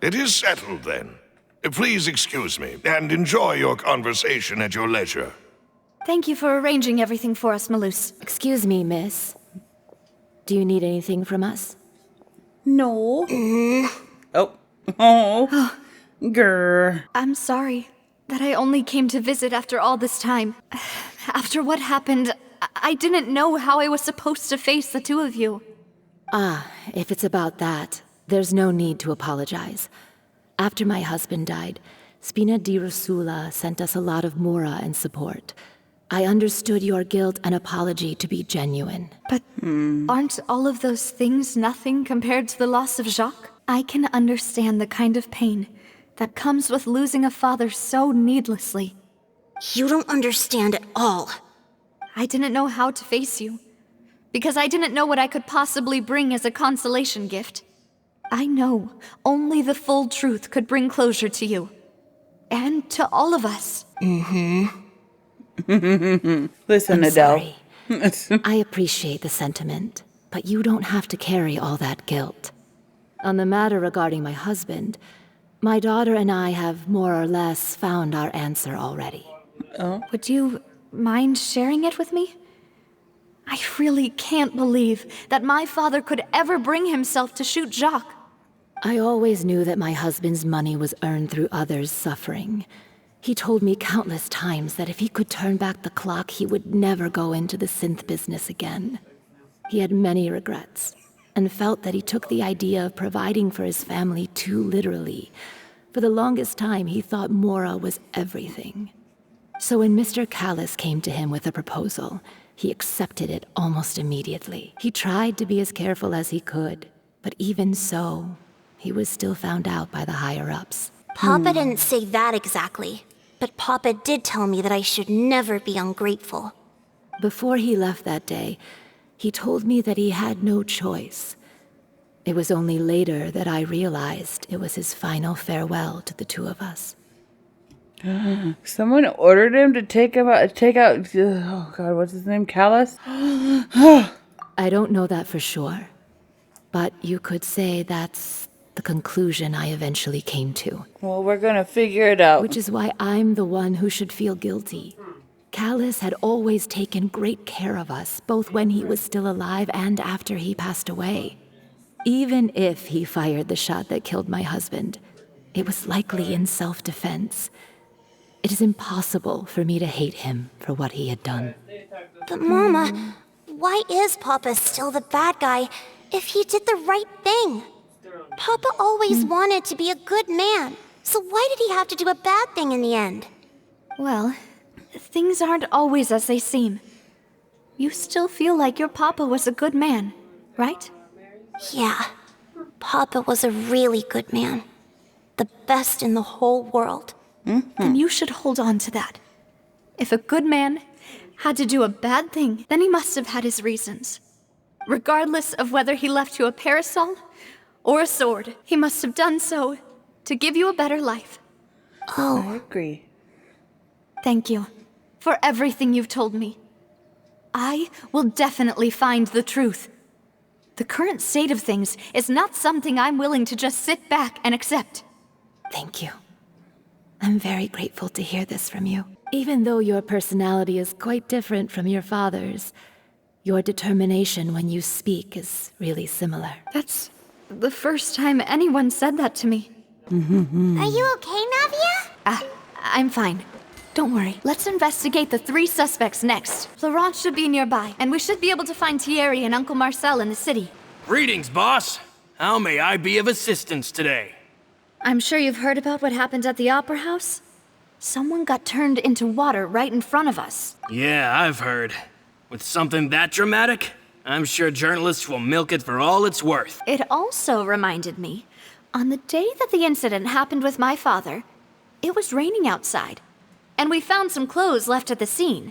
It is settled, then. Please excuse me, and enjoy your conversation at your leisure. Thank you for arranging everything for us, Malus. Excuse me, miss. Do you need anything from us? No. Oh. Oh. Grr. I'm sorry that I only came to visit after all this time. After what happened, I didn't know how I was supposed to face the two of you. Ah, if it's about that, there's no need to apologize. After my husband died, Spina di Rosula sent us a lot of mora and support. I understood your guilt and apology to be genuine. But aren't all of those things nothing compared to the loss of Jacques? I can understand the kind of pain that comes with losing a father so needlessly. You don't understand at all. I didn't know how to face you, because I didn't know what I could possibly bring as a consolation gift. I know only the full truth could bring closure to you. And to all of us. Listen, I'm Adele. sorry. I appreciate the sentiment, but you don't have to carry all that guilt. On the matter regarding my husband, my daughter and I have more or less found our answer already. Would you mind sharing it with me? I really can't believe that my father could ever bring himself to shoot Jacques. I always knew that my husband's money was earned through others' suffering. He told me countless times that if he could turn back the clock, he would never go into the synth business again. He had many regrets, and felt that he took the idea of providing for his family too literally. For the longest time, he thought Mora was everything. So when Mr. Callis came to him with a proposal, he accepted it almost immediately. He tried to be as careful as he could, but even so, he was still found out by the higher-ups. Papa didn't say that exactly, but Papa did tell me that I should never be ungrateful. Before he left that day, he told me that he had no choice. It was only later that I realized it was his final farewell to the two of us. Someone ordered him to take out, oh God, what's his name? Callus? I don't know that for sure, but you could say that's the conclusion I eventually came to. Well, we're gonna figure it out. Which is why I'm the one who should feel guilty. Callus had always taken great care of us, both when he was still alive and after he passed away. Even if he fired the shot that killed my husband, it was likely in self-defense. It is impossible for me to hate him for what he had done. But Mama, why is Papa still the bad guy if he did the right thing? Papa always wanted to be a good man, so why did he have to do a bad thing in the end? Well, things aren't always as they seem. You still feel like your papa was a good man, right? Yeah, Papa was a really good man. The best in the whole world. Then you should hold on to that. If a good man had to do a bad thing, then he must have had his reasons. Regardless of whether he left you a parasol or a sword, he must have done so to give you a better life. I agree. Thank you for everything you've told me. I will definitely find the truth. The current state of things is not something I'm willing to just sit back and accept. Thank you. I'm very grateful to hear this from you. Even though your personality is quite different from your father's, your determination when you speak is really similar. That's the first time anyone said that to me. Are you okay, Navia? I'm fine. Don't worry. Let's investigate the 3 suspects next. Florent should be nearby, and we should be able to find Thierry and Uncle Marcel in the city. Greetings, boss. How may I be of assistance today? I'm sure you've heard about what happened at the Opera House. Someone got turned into water right in front of us. Yeah, I've heard. With something that dramatic, I'm sure journalists will milk it for all it's worth. It also reminded me, on the day that the incident happened with my father, it was raining outside, and we found some clothes left at the scene.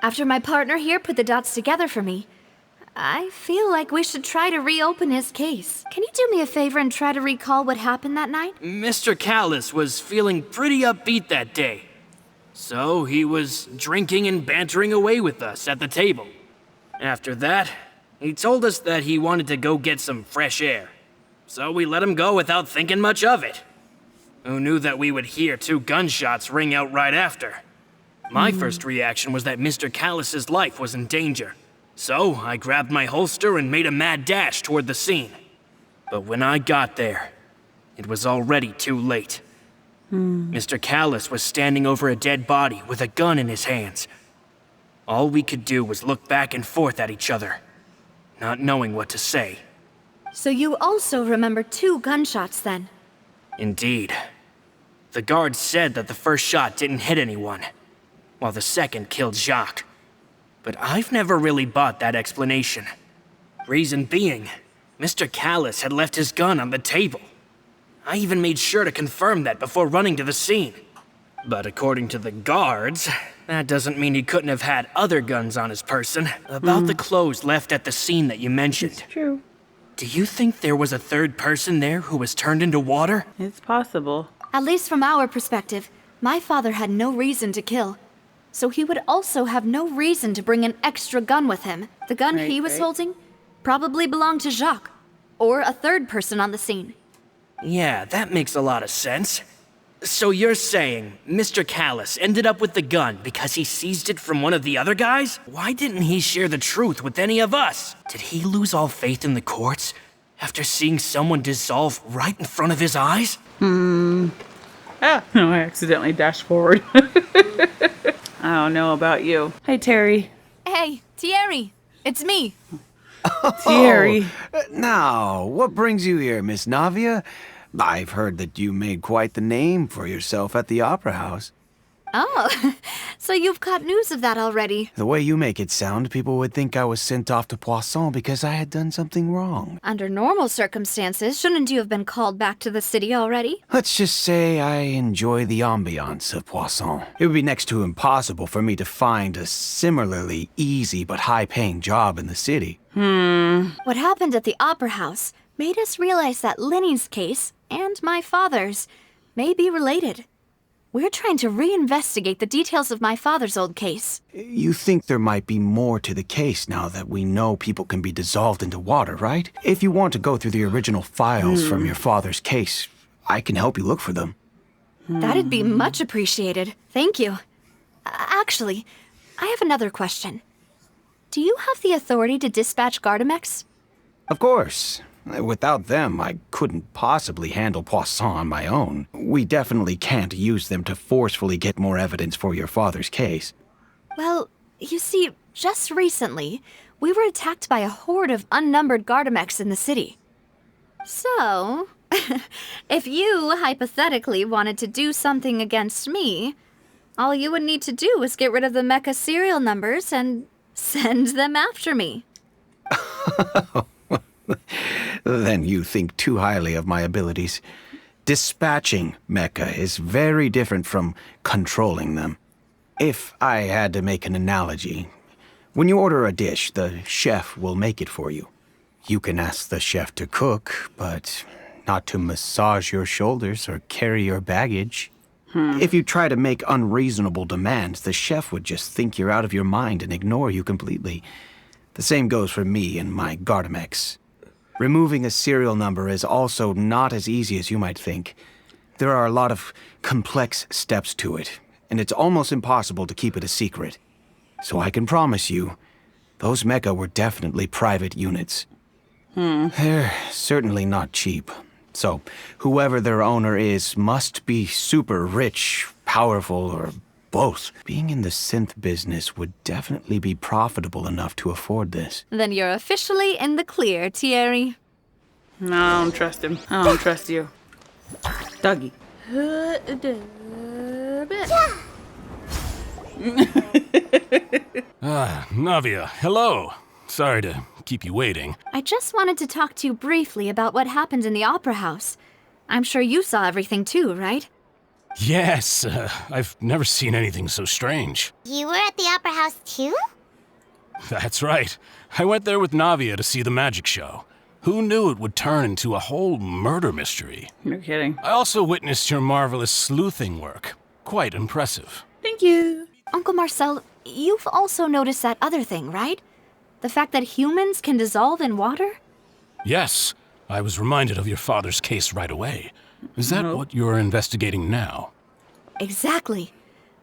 After my partner here put the dots together for me, I feel like we should try to reopen his case. Can you do me a favor and try to recall what happened that night? Mr. Callis was feeling pretty upbeat that day. So he was drinking and bantering away with us at the table. After that, he told us that he wanted to go get some fresh air. so we let him go without thinking much of it. Who knew that we would hear 2 gunshots ring out right after? My first reaction was that Mr. Callus's life was in danger, so I grabbed my holster and made a mad dash toward the scene. But when I got there, it was already too late. Mr. Callus was standing over a dead body with a gun in his hands. All we could do was look back and forth at each other, not knowing what to say. So you also remember 2 gunshots then? Indeed. The guard said that the first shot didn't hit anyone, while the second killed Jacques. But I've never really bought that explanation. Reason being, Mr. Callus had left his gun on the table. I even made sure to confirm that before running to the scene. But according to the guards, that doesn't mean he couldn't have had other guns on his person. About the clothes left at the scene that you mentioned. It's true. Do you think there was a third person there who was turned into water? It's possible. At least from our perspective, my father had no reason to kill. So he would also have no reason to bring an extra gun with him. The gun he was holding probably belonged to Jacques, or a third person on the scene. Yeah, that makes a lot of sense. So you're saying Mr. Callus ended up with the gun because he seized it from one of the other guys? Why didn't he share the truth with any of us? Did he lose all faith in the courts after seeing someone dissolve right in front of his eyes? Ah, no, I accidentally dashed forward. I don't know about you. Hey, Terry. Hey, Thierry, it's me. Terry. Now, what brings you here, Miss Navia? I've heard that you made quite the name for yourself at the Opera House. Oh, so you've caught news of that already. The way you make it sound, people would think I was sent off to Poisson because I had done something wrong. Under normal circumstances, shouldn't you have been called back to the city already? Let's just say I enjoy the ambiance of Poisson. It would be next to impossible for me to find a similarly easy but high-paying job in the city. What happened at the Opera House made us realize that Linny's case, and my father's, may be related. We're trying to reinvestigate the details of my father's old case. You think there might be more to the case now that we know people can be dissolved into water, right? If you want to go through the original files from your father's case, I can help you look for them. That'd be much appreciated. Thank you. Actually, I have another question. Do you have the authority to dispatch Gardamex? Of course. Without them, I couldn't possibly handle Poisson on my own. We definitely can't use them to forcefully get more evidence for your father's case. Well, you see, just recently, we were attacked by a horde of unnumbered Gardamex in the city. So, if you hypothetically wanted to do something against me, all you would need to do is get rid of the mecha serial numbers and send them after me. Then you think too highly of my abilities. Dispatching mecha is very different from controlling them. If I had to make an analogy, when you order a dish, the chef will make it for you. You can ask the chef to cook, but not to massage your shoulders or carry your baggage. If you try to make unreasonable demands, the chef would just think you're out of your mind and ignore you completely. The same goes for me and my Gardamex. Removing a serial number is also not as easy as you might think. There are a lot of complex steps to it, and it's almost impossible to keep it a secret. So I can promise you, those mecha were definitely private units. They're certainly not cheap. So whoever their owner is must be super rich, powerful, or both. Being in the synth business would definitely be profitable enough to afford this. Then you're officially in the clear, Thierry. No, I don't trust him. I don't trust you. Dougie. Navia, hello. Sorry to keep you waiting. I just wanted to talk to you briefly about what happened in the Opera House. I'm sure you saw everything too, right? Yes, I've never seen anything so strange. You were at the Opera House too? That's right. I went there with Navia to see the magic show. Who knew it would turn into a whole murder mystery? No kidding. I also witnessed your marvelous sleuthing work. Quite impressive. Thank you. Uncle Marcel, you've also noticed that other thing, right? The fact that humans can dissolve in water? Yes, I was reminded of your father's case right away. Is that what you're investigating now? Exactly.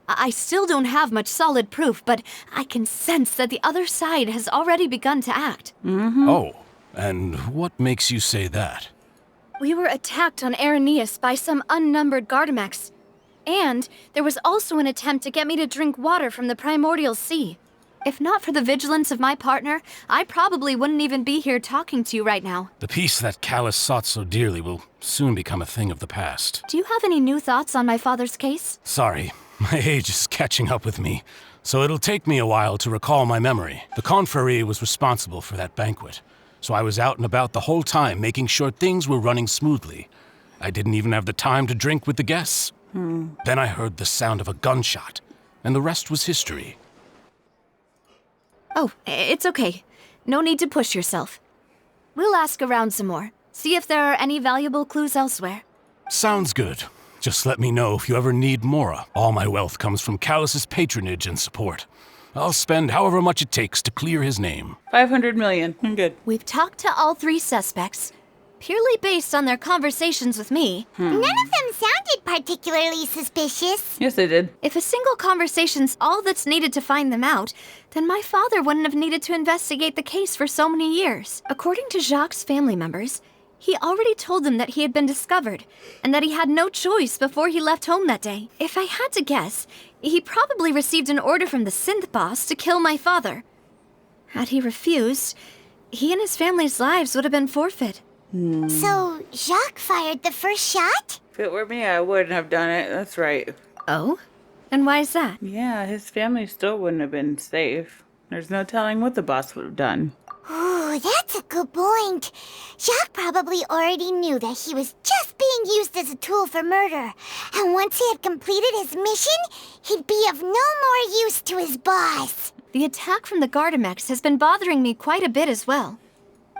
I still don't have much solid proof, but I can sense that the other side has already begun to act. Oh, and what makes you say that? We were attacked on Araneus by some unnumbered Gardamex. And there was also an attempt to get me to drink water from the primordial sea. If not for the vigilance of my partner, I probably wouldn't even be here talking to you right now. The peace that Callus sought so dearly will soon become a thing of the past. Do you have any new thoughts on my father's case? Sorry, my age is catching up with me, so it'll take me a while to recall my memory. The Confrérie was responsible for that banquet, so I was out and about the whole time making sure things were running smoothly. I didn't even have the time to drink with the guests. Then I heard the sound of a gunshot, and the rest was history. Oh, it's okay. No need to push yourself. We'll ask around some more. See if there are any valuable clues elsewhere. Sounds good. Just let me know if you ever need Mora. All my wealth comes from Callus's patronage and support. I'll spend however much it takes to clear his name. 500 million. I'm good. We've talked to all 3 suspects, purely based on their conversations with me. None of them sounded particularly suspicious. Yes, they did. If a single conversation's all that's needed to find them out, then my father wouldn't have needed to investigate the case for so many years. According to Jacques' family members, he already told them that he had been discovered, and that he had no choice before he left home that day. If I had to guess, he probably received an order from the synth boss to kill my father. Had he refused, he and his family's lives would have been forfeit. So, Jacques fired the first shot? If it were me, I wouldn't have done it. That's right. Oh? And why is that? Yeah, his family still wouldn't have been safe. There's no telling what the boss would have done. Ooh, that's a good point. Jacques probably already knew that he was just being used as a tool for murder. And once he had completed his mission, he'd be of no more use to his boss. The attack from the Gardamex has been bothering me quite a bit as well.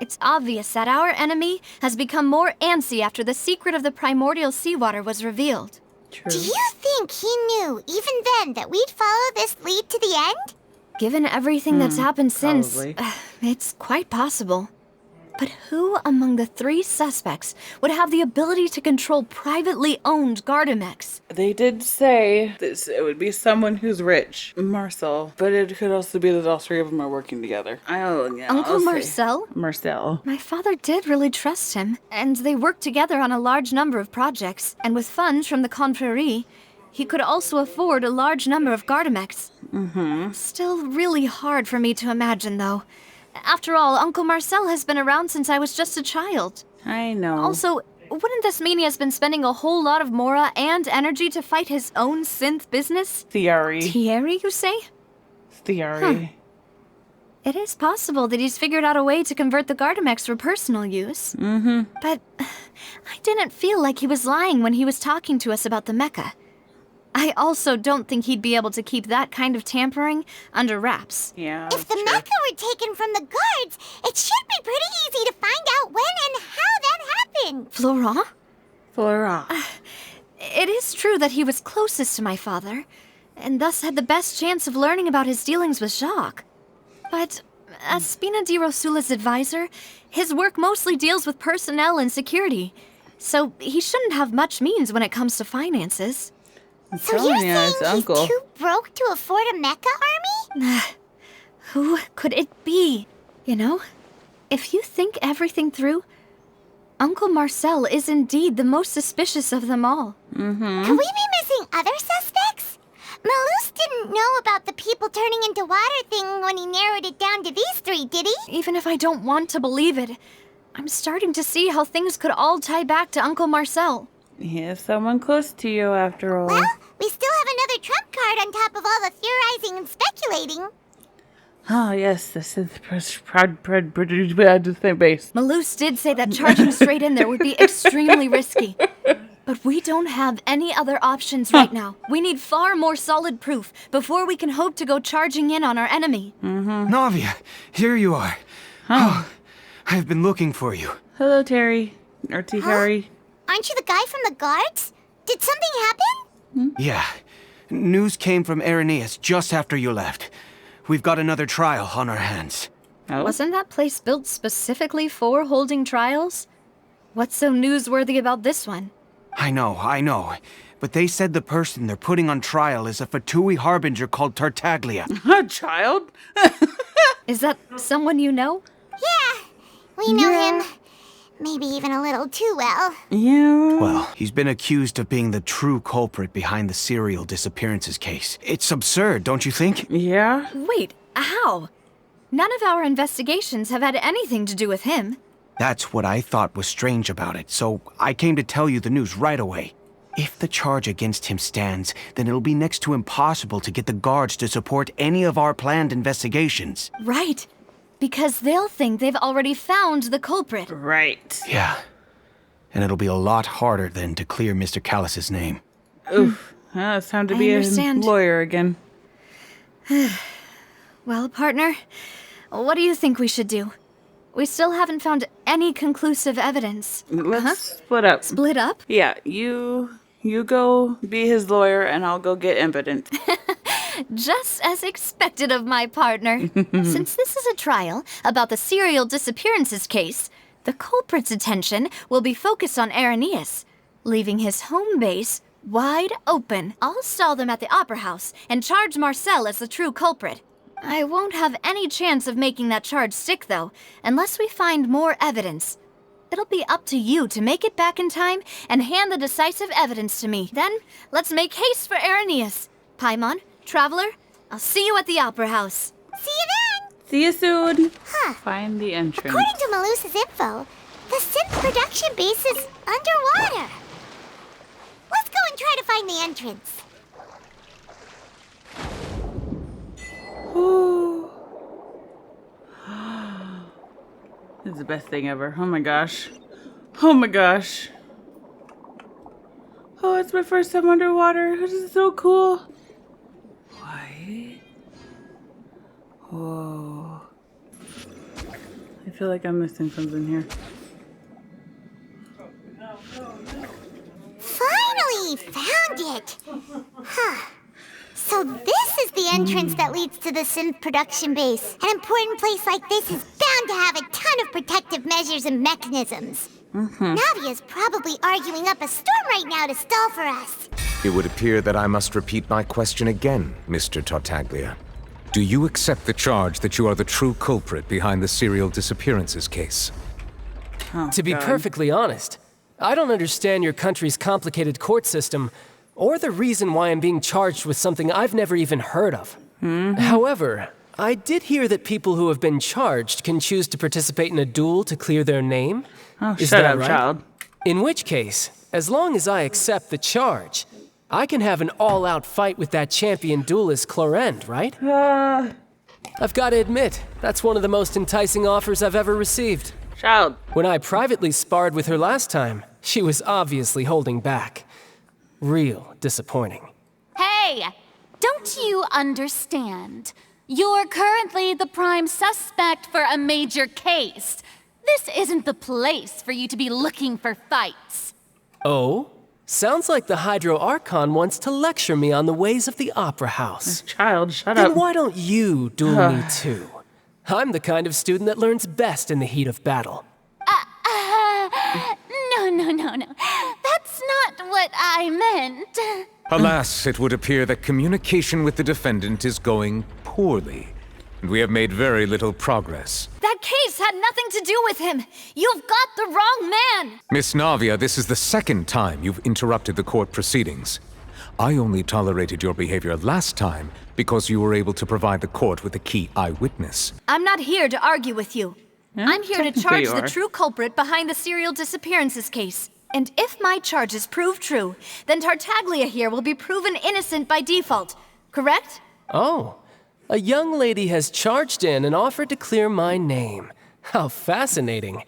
It's obvious that our enemy has become more antsy after the secret of the primordial seawater was revealed. True. Do you think he knew, even then, that we'd follow this lead to the end? Given everything that's happened since, probably. It's quite possible. But who among the 3 suspects would have the ability to control privately owned Gardamex? They did say this, it would be someone who's rich. Marcel. But it could also be that all 3 of them are working together. Uncle Marcel? Marcel. My father did really trust him, and they worked together on a large number of projects. And with funds from the Confrérie, he could also afford a large number of Gardamex. Still really hard for me to imagine, though. After all, Uncle Marcel has been around since I was just a child. I know. Also, wouldn't this mean he has been spending a whole lot of mora and energy to fight his own synth business? Thierry. Thierry, you say? Thierry. It is possible that he's figured out a way to convert the Gardamex for personal use. But I didn't feel like he was lying when he was talking to us about the mecha. I also don't think he'd be able to keep that kind of tampering under wraps. Yeah. If the mecha were taken from the guards, it should be pretty easy to find out when and how that happened. Florent? Flora. It is true that he was closest to my father, and thus had the best chance of learning about his dealings with Jacques. But as Spina di Rosula's advisor, his work mostly deals with personnel and security, so he shouldn't have much means when it comes to finances. So you're saying he's too broke to afford a mecha army? Who could it be? You know, if you think everything through, Uncle Marcel is indeed the most suspicious of them all. Could we be missing other suspects? Malus didn't know about the people turning into water thing when he narrowed it down to these 3, did he? Even if I don't want to believe it, I'm starting to see how things could all tie back to Uncle Marcel. He is someone close to you, after all. Well, we still have another trump card on top of all the theorizing and speculating. Ah, yes, the synth proud base. Malus did say that charging straight in there would be extremely risky. But we don't have any other options right now. We need far more solid proof before we can hope to go charging in on our enemy. Navia, here you are. Oh, I've been looking for you. Hello, Terry. Or T. Harry. Aren't you the guy from the guards? Did something happen? Yeah. News came from Araneus just after you left. We've got another trial on our hands. Oh. Wasn't that place built specifically for holding trials? What's so newsworthy about this one? I know. But they said the person they're putting on trial is a Fatui harbinger called Tartaglia. A child? Is that someone you know? Yeah, we know him. Maybe even a little too well. Yeah. Well, he's been accused of being the true culprit behind the serial disappearances case. It's absurd, don't you think? Yeah? Wait, how? None of our investigations have had anything to do with him. That's what I thought was strange about it, so I came to tell you the news right away. If the charge against him stands, then it'll be next to impossible to get the guards to support any of our planned investigations. Right. Because they'll think they've already found the culprit. Right. Yeah. And it'll be a lot harder then to clear Mr. Callus's name. Oof. Well, it's time to be a lawyer again. Well, partner, what do you think we should do? We still haven't found any conclusive evidence. Let's split up. Split up? Yeah, you go be his lawyer and I'll go get evidence. Just as expected of my partner. Since this is a trial about the serial disappearances case, the culprit's attention will be focused on Irenaeus, leaving his home base wide open. I'll stall them at the Opera House and charge Marcel as the true culprit. I won't have any chance of making that charge stick, though, unless we find more evidence. It'll be up to you to make it back in time and hand the decisive evidence to me. Then, let's make haste for Irenaeus. Paimon, Traveler, I'll see you at the Opera House. See you then! See you soon. Huh. Find the entrance. According to Malusa's info, the synth production base is underwater. Let's go and try to find the entrance. Ooh. This is the best thing ever. Oh my gosh. Oh my gosh. Oh, it's my first time underwater. This is so cool. Why? Whoa. I feel like I'm missing something here. Finally found it! Huh. So this is the entrance that leads to the synth production base. An important place like this is bound to have a ton of protective measures and mechanisms. Navia's probably arguing up a storm right now to stall for us. It would appear that I must repeat my question again, Mr. Tartaglia. Do you accept the charge that you are the true culprit behind the serial disappearances case? Oh, To be God. perfectly honest, I don't understand your country's complicated court system, or the reason why I'm being charged with something I've never even heard of. However, I did hear that people who have been charged can choose to participate in a duel to clear their name. Oh, Is shut that up, right? child. In which case, as long as I accept the charge, I can have an all-out fight with that champion duelist Clorend, right? I've got to admit, that's one of the most enticing offers I've ever received. Child. When I privately sparred with her last time, she was obviously holding back. Real disappointing. Hey, don't you understand? You're currently the prime suspect for a major case. This isn't the place for you to be looking for fights. Oh? Sounds like the Hydro Archon wants to lecture me on the ways of the Opera House. Child, shut Then up. why don't you duel me too? I'm the kind of student that learns best in the heat of battle. No. That's not what I meant. Alas, it would appear that communication with the defendant is going poorly, and we have made very little progress. That case had nothing to do with him. You've got the wrong man. Miss Navia, this is the second time you've interrupted the court proceedings. I only tolerated your behavior last time because you were able to provide the court with a key eyewitness. I'm not here to argue with you. Yeah, I'm here to technically charge you the are. true culprit behind the serial disappearances case. And if my charges prove true, then Tartaglia here will be proven innocent by default. Correct? Oh, a young lady has charged in and offered to clear my name. How fascinating.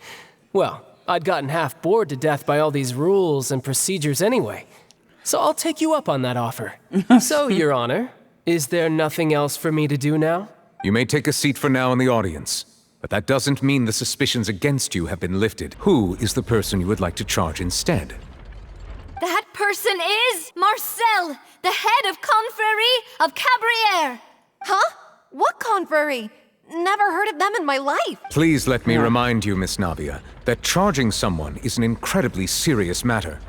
Well, I'd gotten half bored to death by all these rules and procedures anyway. So I'll take you up on that offer. So, Your Honor, is there nothing else for me to do now? You may take a seat for now in the audience, but that doesn't mean the suspicions against you have been lifted. Who is the person you would like to charge instead? That person is Marcel, the head of Confrérie of Cabrières. Huh? What confrérie? never heard of them in my life. Please let me remind you, Miss Navia, that charging someone is an incredibly serious matter.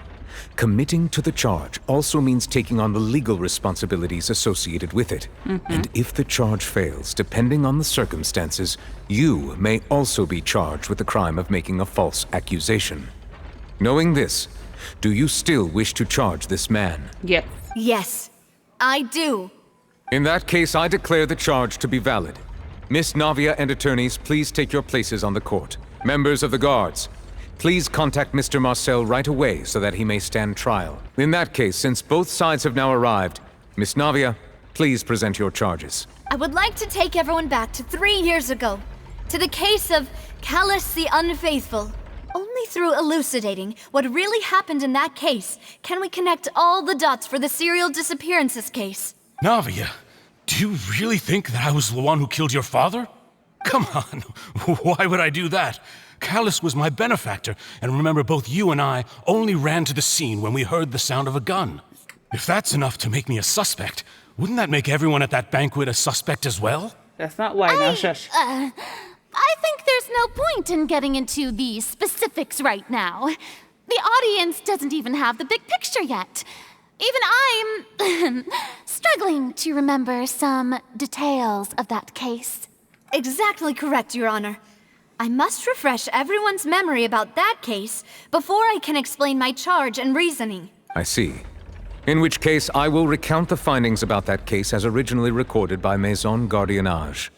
Committing to the charge also means taking on the legal responsibilities associated with it. And if the charge fails, depending on the circumstances, you may also be charged with the crime of making a false accusation. Knowing this, do you still wish to charge this man? Yep. Yes, I do. In that case, I declare the charge to be valid. Miss Navia and attorneys, please take your places on the court. Members of the guards, please contact Mr. Marcel right away so that he may stand trial. In that case, since both sides have now arrived, Miss Navia, please present your charges. I would like to take everyone back to 3 years ago, to the case of Callus the Unfaithful. Only through elucidating what really happened in that case can we connect all the dots for the serial disappearances case. Navia, do you really think that I was the one who killed your father? Come on, why would I do that? Callus was my benefactor, and remember, both you and I only ran to the scene when we heard the sound of a gun. If that's enough to make me a suspect, wouldn't that make everyone at that banquet a suspect as well? That's not why, now shush. I think there's no point in getting into the specifics right now. The audience doesn't even have the big picture yet. Even I'm struggling to remember some details of that case. Exactly correct, Your Honor. I must refresh everyone's memory about that case before I can explain my charge and reasoning. I see. In which case, I will recount the findings about that case as originally recorded by Maison Gardiennage.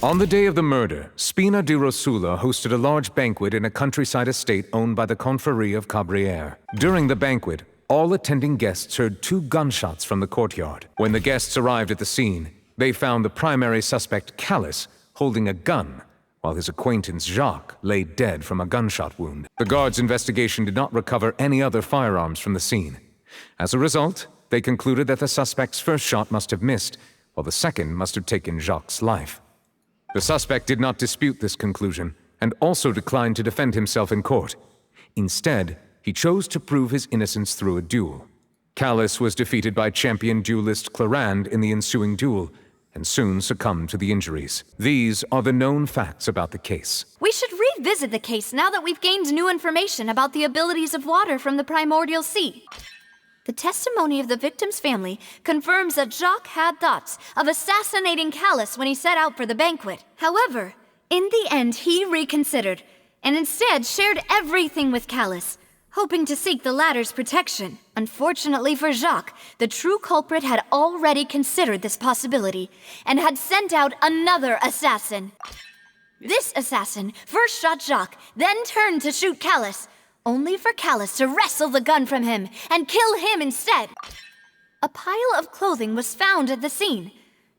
On the day of the murder, Spina di Rosula hosted a large banquet in a countryside estate owned by the Confrérie of Cabrières. During the banquet, all attending guests heard 2 gunshots from the courtyard. When the guests arrived at the scene, they found the primary suspect, Callus, holding a gun, while his acquaintance Jacques lay dead from a gunshot wound. The guards' investigation did not recover any other firearms from the scene. As a result, they concluded that the suspect's first shot must have missed, while the second must have taken Jacques' life. The suspect did not dispute this conclusion, and also declined to defend himself in court. Instead, he chose to prove his innocence through a duel. Callus was defeated by champion duelist Clarand in the ensuing duel, and soon succumbed to the injuries. These are the known facts about the case. We should revisit the case now that we've gained new information about the abilities of water from the primordial sea. The testimony of the victim's family confirms that Jacques had thoughts of assassinating Callus when he set out for the banquet. However, in the end, he reconsidered, and instead shared everything with Callus, hoping to seek the latter's protection. Unfortunately for Jacques, the true culprit had already considered this possibility, and had sent out another assassin. This assassin first shot Jacques, then turned to shoot Callus, only for Callus to wrestle the gun from him and kill him instead. A pile of clothing was found at the scene.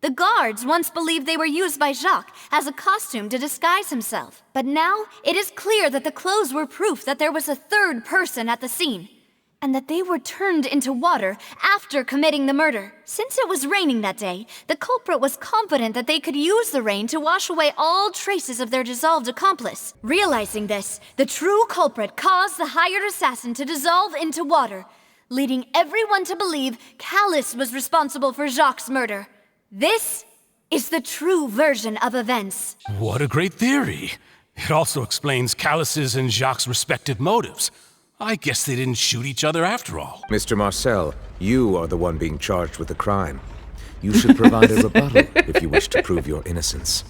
The guards once believed they were used by Jacques as a costume to disguise himself. But now it is clear that the clothes were proof that there was a third person at the scene, and that they were turned into water after committing the murder. Since it was raining that day, the culprit was confident that they could use the rain to wash away all traces of their dissolved accomplice. Realizing this, the true culprit caused the hired assassin to dissolve into water, leading everyone to believe Callus was responsible for Jacques' murder. This is the true version of events. What a great theory. It also explains Callus's and Jacques' respective motives. I guess they didn't shoot each other after all. Mr. Marcel, you are the one being charged with the crime. You should provide a rebuttal if you wish to prove your innocence.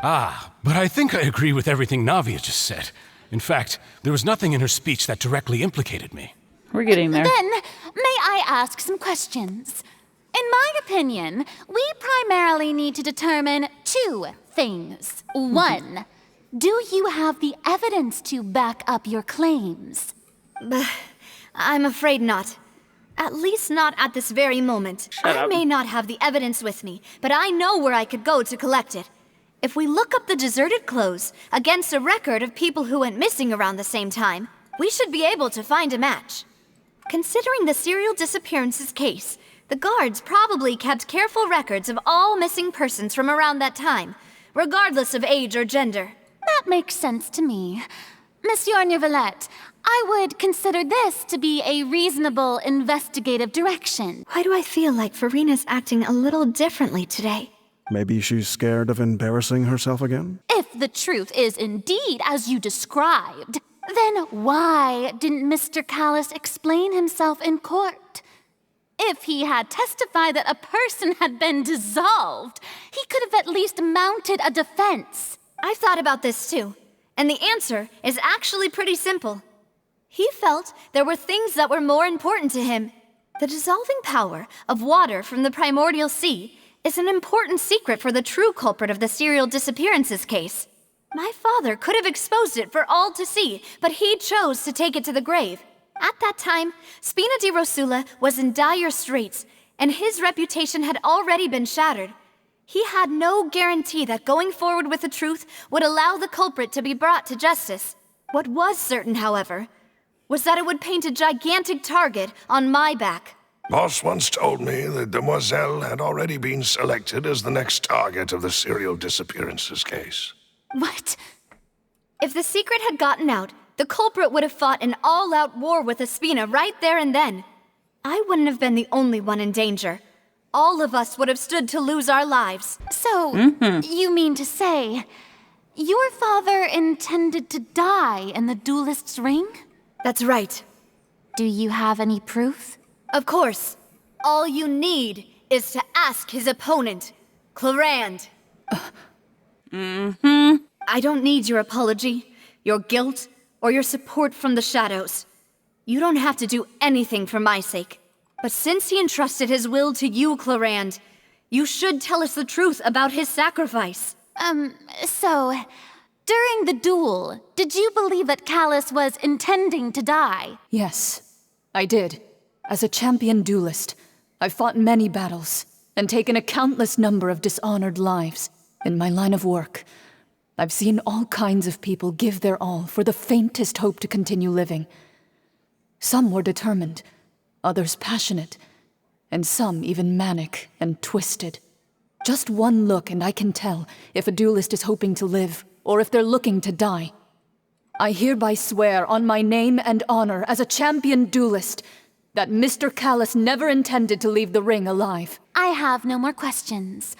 But I think I agree with everything Navia just said. In fact, there was nothing in her speech that directly implicated me. We're getting there. Then, may I ask some questions? In my opinion, we primarily need to determine 2 things. 1, do you have the evidence to back up your claims? I'm afraid not. At least not at this very moment. I may not have the evidence with me, but I know where I could go to collect it. If we look up the deserted clothes against a record of people who went missing around the same time, we should be able to find a match. Considering the serial disappearances case, the guards probably kept careful records of all missing persons from around that time, regardless of age or gender. That makes sense to me. Monsieur Neuvillette, I would consider this to be a reasonable investigative direction. Why do I feel like Farina's acting a little differently today? Maybe she's scared of embarrassing herself again? If the truth is indeed as you described, then why didn't Mr. Callis explain himself in court? If he had testified that a person had been dissolved, he could have at least mounted a defense. I've thought about this too, and the answer is actually pretty simple. He felt there were things that were more important to him. The dissolving power of water from the primordial sea is an important secret for the true culprit of the serial disappearances case. My father could have exposed it for all to see, but he chose to take it to the grave. At that time, Spina di Rosula was in dire straits, and his reputation had already been shattered. He had no guarantee that going forward with the truth would allow the culprit to be brought to justice. What was certain, however, was that it would paint a gigantic target on my back. Boss once told me that Demoiselle had already been selected as the next target of the serial disappearances case. What? If the secret had gotten out, the culprit would have fought an all-out war with Espina right there and then. I wouldn't have been the only one in danger. All of us would have stood to lose our lives. So, you mean to say, your father intended to die in the duelist's ring? That's right. Do you have any proof? Of course. All you need is to ask his opponent, Clarand. I don't need your apology, your guilt, or your support from the shadows. You don't have to do anything for my sake. But since he entrusted his will to you, Clarand, you should tell us the truth about his sacrifice. So, during the duel, did you believe that Callis was intending to die? Yes, I did. As a champion duelist, I've fought many battles and taken a countless number of dishonored lives. In my line of work, I've seen all kinds of people give their all for the faintest hope to continue living. Some were determined, others passionate, and some even manic and twisted. Just one look and I can tell if a duelist is hoping to live or if they're looking to die. I hereby swear on my name and honor as a champion duelist that Mr. Callis never intended to leave the ring alive. I have no more questions.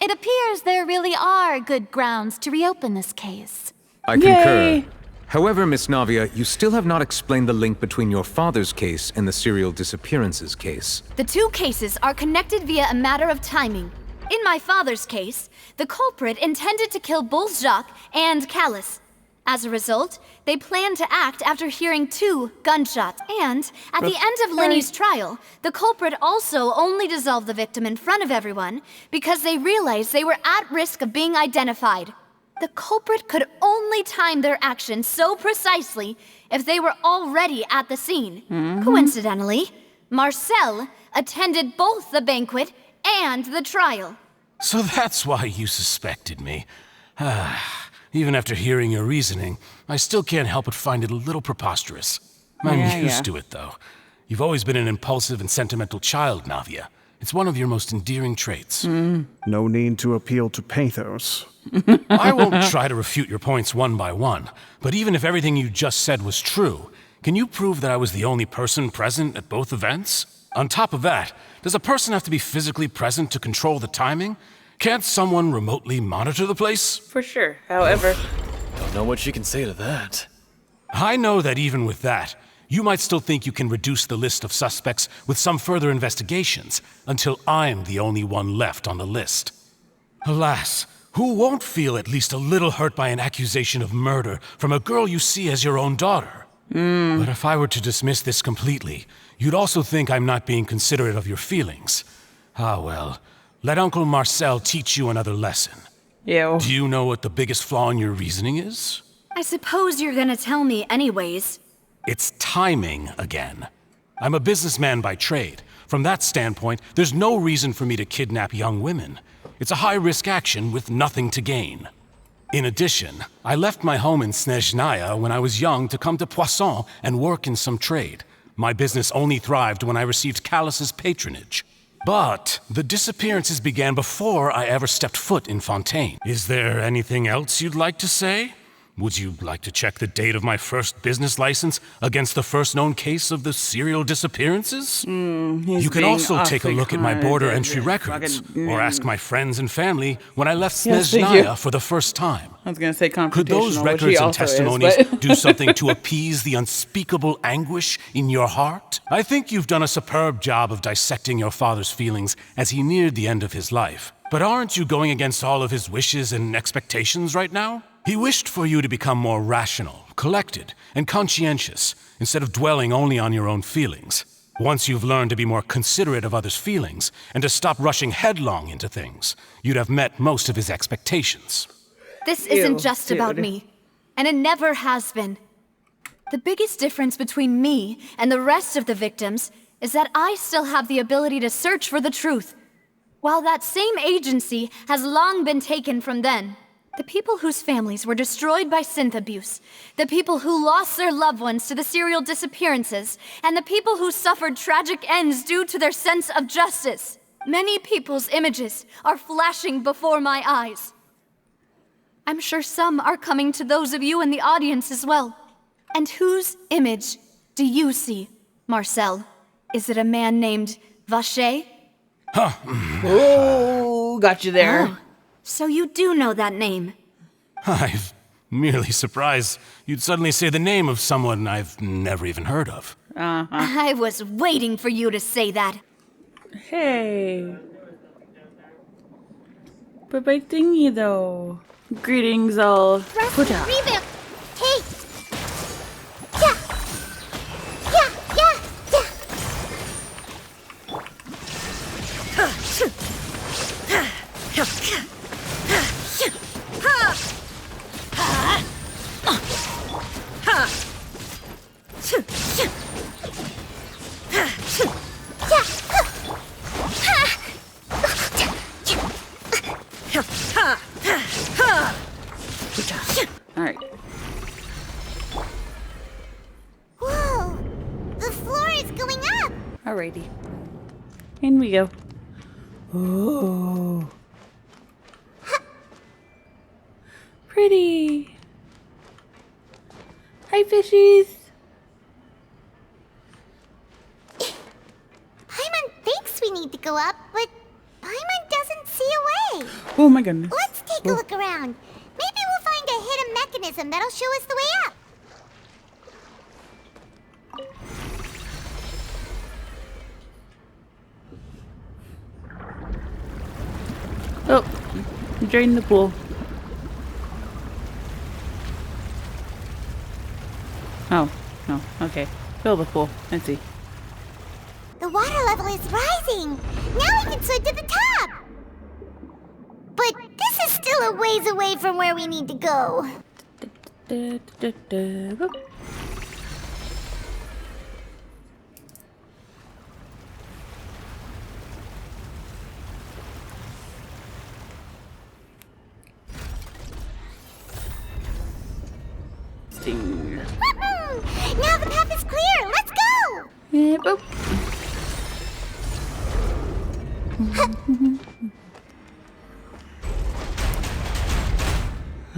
It appears there really are good grounds to reopen this case. I concur. However, Miss Navia, you still have not explained the link between your father's case and the serial disappearances case. The two cases are connected via a matter of timing. In my father's case, the culprit intended to kill both Jacques and Callis. As a result, they planned to act after hearing 2 gunshots. And at the end of Lenny's trial, the culprit also only dissolved the victim in front of everyone because they realized they were at risk of being identified. The culprit could only time their actions so precisely if they were already at the scene. Coincidentally, Marcel attended both the banquet and the trial. So that's why you suspected me. Even after hearing your reasoning, I still can't help but find it a little preposterous. I'm used to it, though. You've always been an impulsive and sentimental child, Navia. It's one of your most endearing traits. No need to appeal to pathos. I won't try to refute your points one by one, but even if everything you just said was true, can you prove that I was the only person present at both events? On top of that, does a person have to be physically present to control the timing? Can't someone remotely monitor the place? For sure, however. Don't know what you can say to that. I know that even with that, you might still think you can reduce the list of suspects with some further investigations, until I'm the only one left on the list. Alas, who won't feel at least a little hurt by an accusation of murder from a girl you see as your own daughter? But if I were to dismiss this completely, you'd also think I'm not being considerate of your feelings. Ah well, let Uncle Marcel teach you another lesson. Ew. Do you know what the biggest flaw in your reasoning is? I suppose you're gonna tell me anyways. It's timing again. I'm a businessman by trade. From that standpoint, there's no reason for me to kidnap young women. It's a high-risk action with nothing to gain. In addition, I left my home in Snezhnaya when I was young to come to Poisson and work in some trade. My business only thrived when I received Callus's patronage. But the disappearances began before I ever stepped foot in Fontaine. Is there anything else you'd like to say? Would you like to check the date of my first business license against the first known case of the serial disappearances? You can also take a look at my border entry records, or ask my friends and family when I left Yes, thank Snezhnaya you. for the first time. I was gonna say confrontational, Could those which he records and also is, testimonies but- do something to appease the unspeakable anguish in your heart? I think you've done a superb job of dissecting your father's feelings as he neared the end of his life. But aren't you going against all of his wishes and expectations right now? He wished for you to become more rational, collected, and conscientious, instead of dwelling only on your own feelings. Once you've learned to be more considerate of others' feelings, and to stop rushing headlong into things, you'd have met most of his expectations. This isn't just about me, and it never has been. The biggest difference between me and the rest of the victims is that I still have the ability to search for the truth, while that same agency has long been taken from them. The people whose families were destroyed by synth abuse, the people who lost their loved ones to the serial disappearances, and the people who suffered tragic ends due to their sense of justice. Many people's images are flashing before my eyes. I'm sure some are coming to those of you in the audience as well. And whose image do you see, Marcel? Is it a man named Vacher? Oh, got you there. Oh, so you do know that name. I'm merely surprised you'd suddenly say the name of someone I've never even heard of. I was waiting for you to say that. Hey. But my thingy though. Greetings all. Huda. Revamp. Hey. Yeah. Yeah, yeah, yeah. Alright. Whoa! The floor is going up! Alrighty. In we go. Oh. Pretty. Hi, fishies. Paimon thinks we need to go up, but Paimon doesn't see a way. Oh my goodness. Let's take a look around. Maybe we'll find a hidden mechanism that'll show us the way up. Oh, drain the pool. Oh, no, okay. Fill the pool. Let's see. The water level is rising. Now we can swim to the top. But this is still a ways away from where we need to go. Boop. Sting. Woohoo! Now the path is clear. Let's go. Yeah, boop.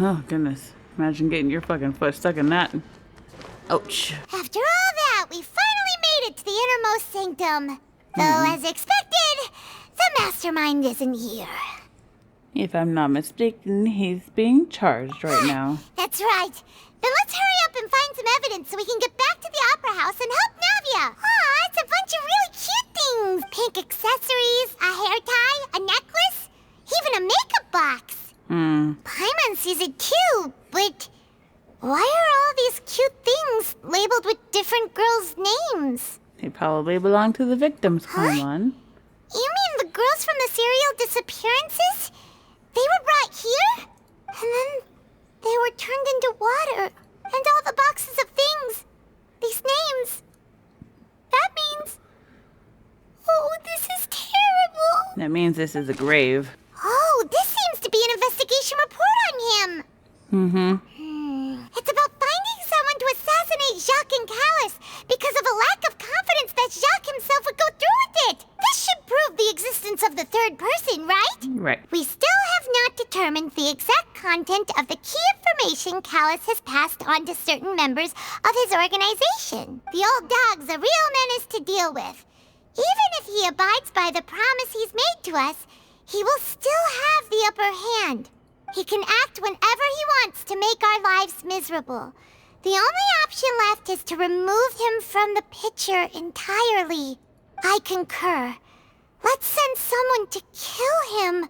Oh, goodness. Imagine getting your fucking foot stuck in that. Ouch. After all that, we finally made it to the innermost sanctum. Though, as expected, the mastermind isn't here. If I'm not mistaken, he's being charged right now. That's right. Then let's hurry up and find some evidence so we can get back to the opera house and help Navia. Aw, it's a bunch of really cute things. Pink accessories, a hair tie, a necklace, even a makeup box. Paimon sees it too, but why are all these cute things labeled with different girls' names? They probably belong to the victims, Paimon. You mean the girls from the serial disappearances? They were brought here? And then they were turned into water. And all the boxes of things. These names. That means... Oh, this is terrible. That means this is a grave. Oh, this seems to be an investigation report on him. It's about finding someone to assassinate Jacques and Callus because of a lack of confidence that Jacques himself would go through with it. This should prove the existence of the third person, right? Right. We still have not determined determines the exact content of the key information Callus has passed on to certain members of his organization. The old dog's a real menace to deal with. Even if he abides by the promise he's made to us, he will still have the upper hand. He can act whenever he wants to make our lives miserable. The only option left is to remove him from the picture entirely. I concur. Let's send someone to kill him.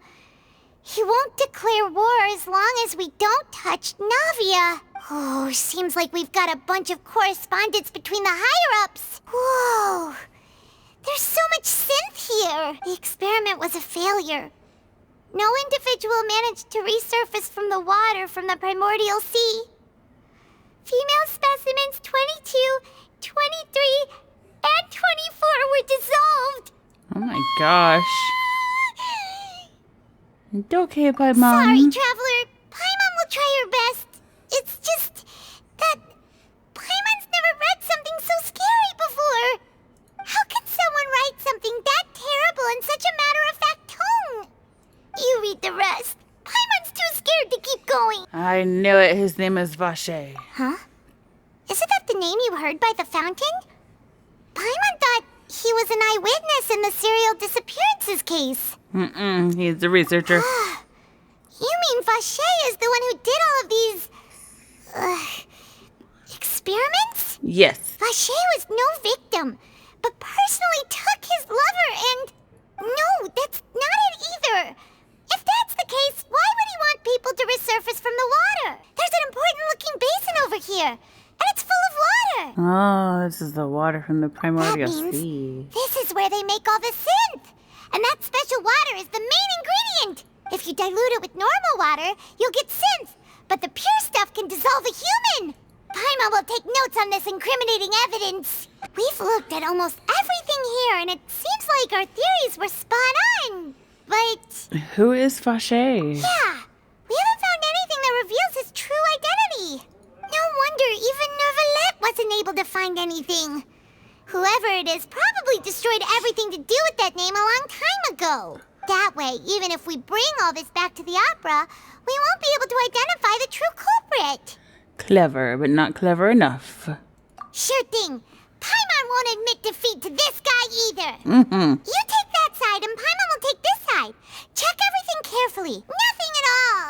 He won't declare war as long as we don't touch Navia. Oh, seems like we've got a bunch of correspondence between the higher-ups. Whoa. There's so much synth here. The experiment was a failure. No individual managed to resurface from the water from the primordial sea. Female specimens 22, 23, and 24 were dissolved. Oh my gosh. It's okay, Paimon. Sorry, Traveler. Paimon will try her best. It's just that Paimon's never read something so scary before. How can someone write something that terrible in such a matter-of-fact tone? You read the rest. Paimon's too scared to keep going. I knew it. His name is Vacher. Huh? Isn't that the name you heard by the fountain? Paimon thought he was an eyewitness in the serial disappearances case. He's a researcher. You mean Vacher is the one who did all of these... experiments? Yes. Vacher was no victim, but personally took his lover and... No, that's not it either. If that's the case, why would he want people to resurface from the water? There's an important-looking basin over here, and it's full of water. Oh, this is the water from the primordial That means sea. this is where they make all the synth. And that special water is the main ingredient. If you dilute it with normal water, you'll get synth. But the pure stuff can dissolve a human. Paimon will take notes on this incriminating evidence. We've looked at almost everything here, and it seems like our theories were spot on. But... Who is Vacher? yeah, we haven't found anything that reveals his true identity. No wonder even Neuvillette wasn't able to find anything. Whoever it is probably destroyed everything to do with that name a long time ago. That way, even if we bring all this back to the opera, we won't be able to identify the true culprit. Clever, but not clever enough. Sure thing. Paimon won't admit defeat to this guy either. You take that side and Paimon will take this side. Check everything carefully. Nothing at all.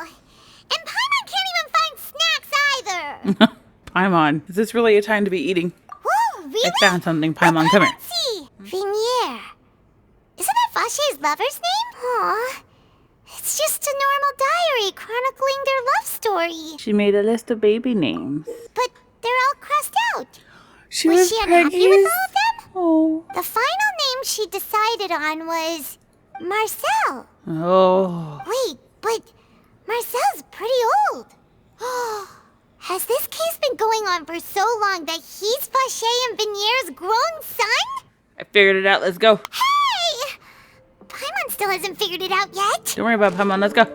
And Paimon can't even find snacks either. Paimon, is this really a time to be eating? Whoa, really? I found something, Paimon. Come here. Let's see. Vinier. Isn't that Vacher's lover's name? Aw. It's just a normal diary chronicling their love story. She made a list of baby names. But they're all crossed out. She was she unhappy with all of them? Oh. The final name she decided on was Marcel. Oh. Wait, but Marcel's pretty old. Has this case been going on for so long that he's Vacher and Vinier's grown son? I figured it out. Let's go. Hey! Paimon still hasn't figured it out yet. Don't worry about it, Paimon. Let's go.